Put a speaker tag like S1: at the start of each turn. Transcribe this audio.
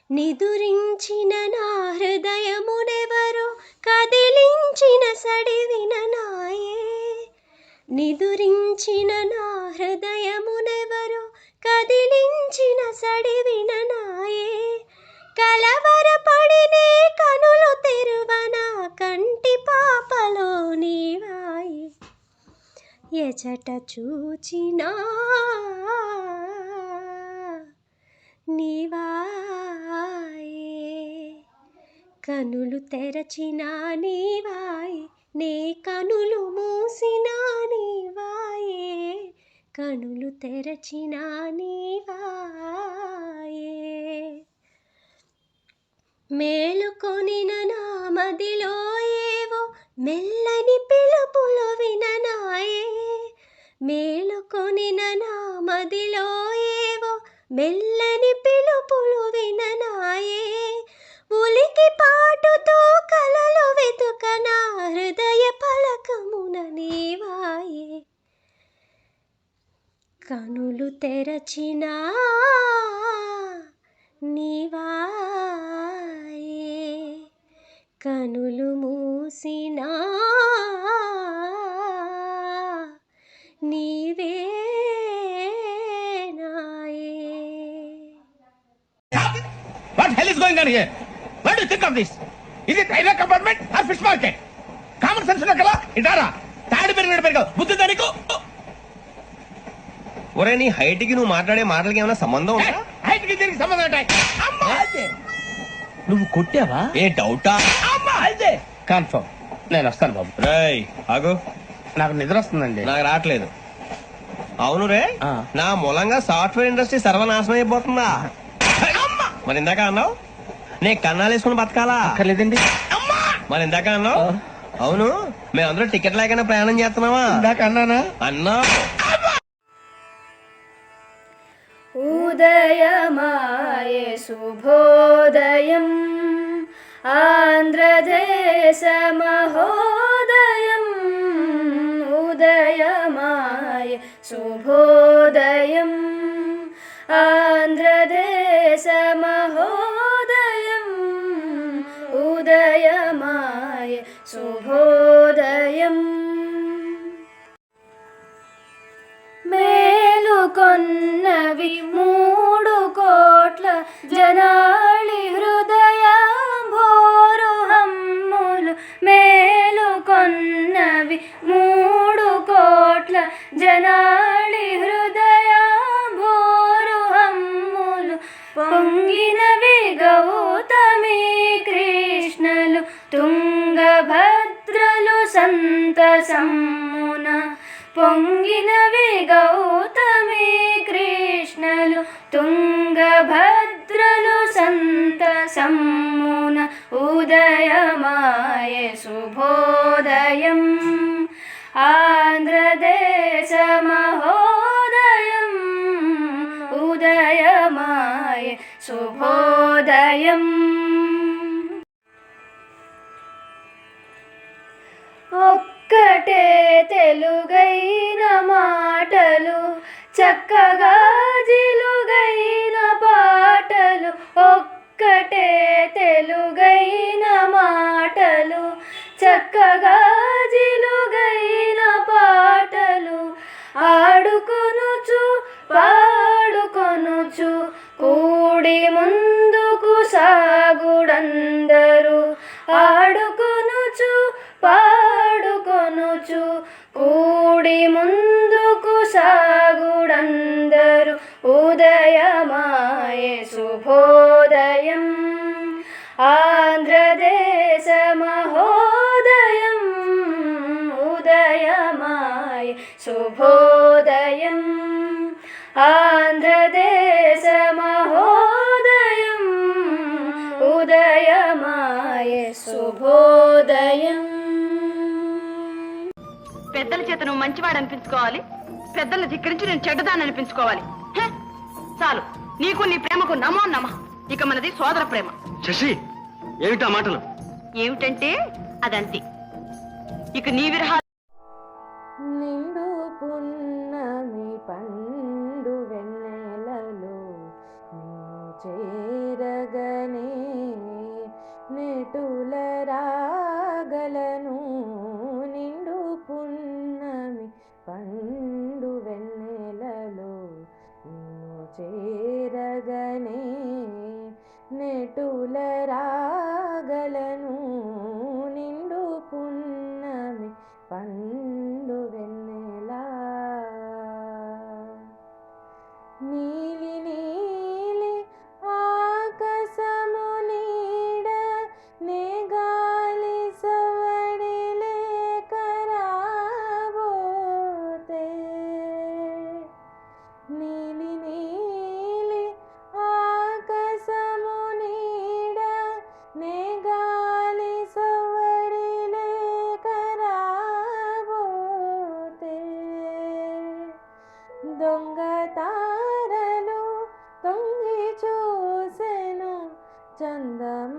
S1: నిదురించిన నా హృదయమునెవరో కదిలించిన సడివిన నాయే. నిదురించిన నా హృదయమునెవరో కదిలించిన సడివిన నాయే. కలవరపడినే కనులు తెరువన కంటి పాపలో నీవాయే. ఎచట చూచినా నీవాయే. కనులు తెరచినా నీవాయే, నే కనులు మూసినా నీవాయే. కనులు తెరచినా నీవాయే. మేలుకొనిన నా మదిలో ఏవో మెల్లని పిలుపులు విననాయే. మేలుకొనిన నా మదిలో ఏవో మెల్లని పిలుపులు విననాయే. ఉలికి పాటుతో కలలు వెతుక నా హృదయ పలకమున నీవాయే. కనులు తెరచినా నీవాయే. కనులు మూసినా నీవే నాయే.
S2: What hell is going on here? What do you think of this? Is it railway compartment or fish market? Common sense ఉన్న కదా ఇటారా తాడి పెరిగినట్టు బుద్ధి దానికి.
S3: ఒరే నీ హైట్ కి నువ్వు మాట్లాడే మాటలకి ఏమైనా సంబంధం ఉందా?
S2: హైట్ కి దీనికి సంబంధం ఉంటాయి. అమ్మా
S3: నువ్వు కొట్టావా? ఏ డౌటా?
S2: అమ్మా అయితే కన్ఫర్మ్. నేను వస్తాను బాబు.
S3: రేయ్ ఆగు,
S2: నాకు నిద్ర వస్తుందండి.
S3: నాకు రావట్లేదు. అవును రే, నా మూలంగా సాఫ్ట్వేర్ ఇండస్ట్రీ సర్వనాశనం అయిపోతుందా? మరి ఇందాక అన్నావు నే కన్నాలు వేసుకుని బతకాలా?
S2: అక్కర్లేదండి.
S3: మరి ఇందాక అన్నావు అవును మేమందరూ టికెట్ లేకనే ప్రయాణం చేస్తున్నావా?
S2: ఇందాక అన్నానా?
S3: అన్నా.
S1: ఉదయమాయే శుభోదయం ఆంధ్రదేశ మహోదయం. ఉదయమాయే శుభోదయం ఆంధ్రదేశ మహోదయం. ఉదయమాయే శుభోదయం. మేలుకొన్నవి 3 కోట్ల జనాళి హృదయాంభోరు హమ్ములు. మేలుకొన్నవి 3 కోట్ల జనాళి హృదయాంభోరు హమ్ములు. పొంగినవి గౌతమి కృష్ణలు తుంగభద్రలు సంతసమ్మున. పొంగినవి గౌతమి కృష్ణలు తుంగభద్రలు సంతసమ్మున. ఉదయమాయే శుభోదయం ఆంధ్రదేశ మహోదయం. ఉదయమాయే శుభోదయం. ఒక్కటే తెలుగైన మాటలు చక్కగా జిలుగైన పాటలు. ఒక్కటే తెలుగైన మాటలు చక్కగా జిలుగైన పాటలు. ఆడుకొనుచు పాడుకొనుచు కూడి ముందుకు సాగుడందరు. ఆడుకొనుచు పాడుకొనుచు కూడి ముందుకు సాగుడందరు. ఉదయమాయే శుభోదయం ఆంధ్రదేశ మహోదయం. ఉదయమాయే శుభోదయం ఆంధ్రదేశ మహోదయం. ఉదయమాయే శుభోదయం.
S4: పెద్దల చేత నువ్వు మంచివాడు అనిపించుకోవాలి, పెద్దలను ధిక్కరించి నేను చెడ్డదాన్ని అనిపించుకోవాలి. చాలు, నీకు నీ ప్రేమకు నమో నమః. ఇక మనది సోదర ప్రేమ.
S3: శశి ఏమిటా మాటలు?
S4: ఏమిటంటే అదంతే. ఇక నీ విరహాలు.
S1: నిండు పున్నమి పండు వెన్నెలలో చేరగ దొంగ తారలు తొంగి చూసెను చందమామ